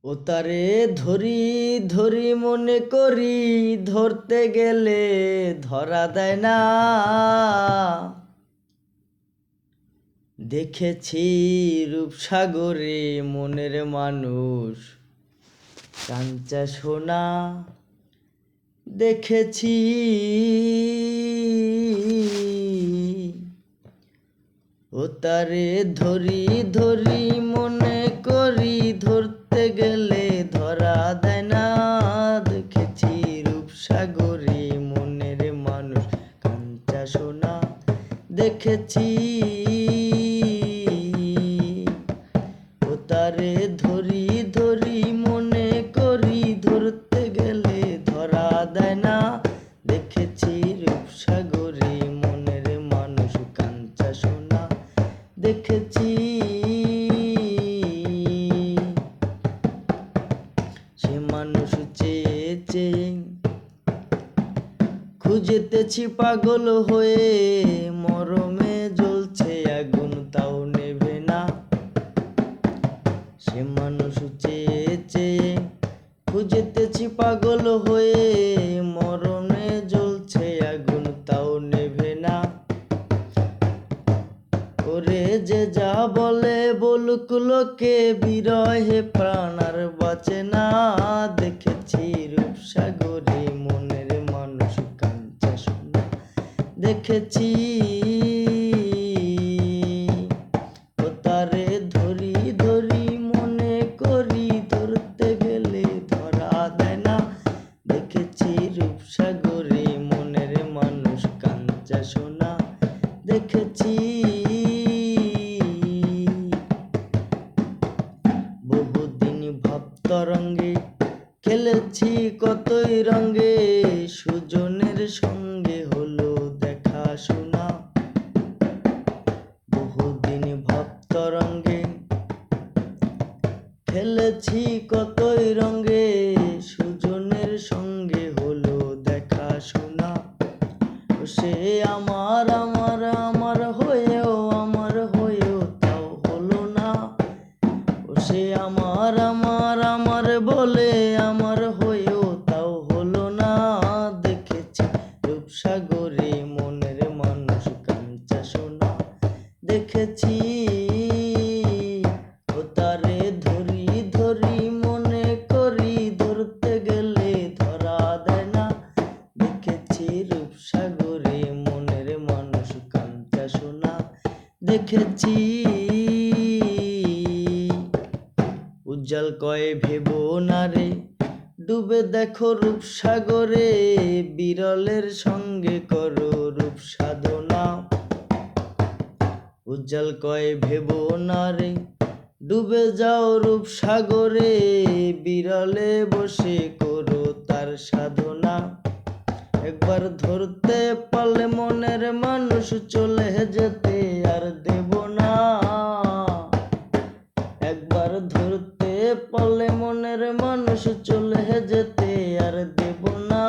ও তারে ধরি ধরি মনে করি, ধরতে গেলে ধরা দেয় না। দেখেছি রূপসাগরে মনের মানুষ কাঞ্চা সোনা। দেখেছি ও তারে ধরি ধরি মনে করি, ধরতে গেলে ধরা দেয় না। দেখেছি রূপসাগরে মনের মানুষ কাঞ্চা সোনা। দেখেছি ও তারে ধরি ধরি মনে করি, ধরতে গেলে ধরা দেয় না। দেখেছি রূপসাগরে মনের মানুষ কাঞ্চা সোনা। দেখেছি সে মানুষ চেয়ে চেয়ে খুঁজতেছি পাগল হয়ে, মরমে জ্বলছে আগুন তাও নেভে না। সে মানুষ চেয়ে চেয়ে খুঁজতেছি পাগল হয়ে, মরমে জ্বলছে আগুন তাও নেভে না। ওরে যে যা বলে বলুক লোকে, বিরহে প্রাণ আর বাঁচে না। দেখেছি রূপসাগরে মনের মানুষ কাঞ্চা সোনা। দেখেছি ও তারে ধরি ধরি মনে করি, ধরতে গেলে ধরা দেয় না। দেখেছি রূপসাগরে মনের মানুষ কাঞ্চা সোনা। দেখেছি বহুদিন ভাবতরঙ্গে খেলেছি কতই রঙ্গে, সুজনের সঙ্গে হলো দেখা শোনা। বহুদিন ভাবতরঙ্গে খেলেছি কতই রঙ্গে, সুজনের সঙ্গে হলো দেখা শোনা। সে আমার আমার আমার হয়েও আমার হয়েও তাও হলো না। সে আমার আমার আমার বলে আমার হয়েও তাও হলো না। দেখেছি রূপসাগরে মনের মানুষ কাঞ্চা সোনা। দেখেছি ও তারে ধরি ধরি মনে করি, ধরতে গেলে ধরা দেয় না। দেখেছি রূপসাগরে মনের মানুষ কাঞ্চা সোনা। দেখেছি উজ্জ্বল কয়ে ভেবো না রে, ডুবে দেখো রূপসাগরে, বিরলের সঙ্গে করো রূপ সাধনা। উজ্জ্বল কয়ে ভেবো না রে, ডুবে যাও রূপসাগরে, বিরলে বসে করো তার সাধনা। একবার ধরতে পারলে মনের মানুষ চলে যেতে আর দেব না। একবার ধরতে পারলে মনের মানুষ চলে যেতে আর দেব না।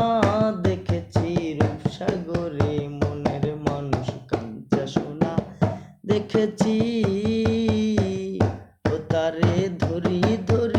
দেখেছি রূপসাগরে মনের মানুষ কাঞ্চা সোনা। দেখেছি ও তারে ধরি ধরি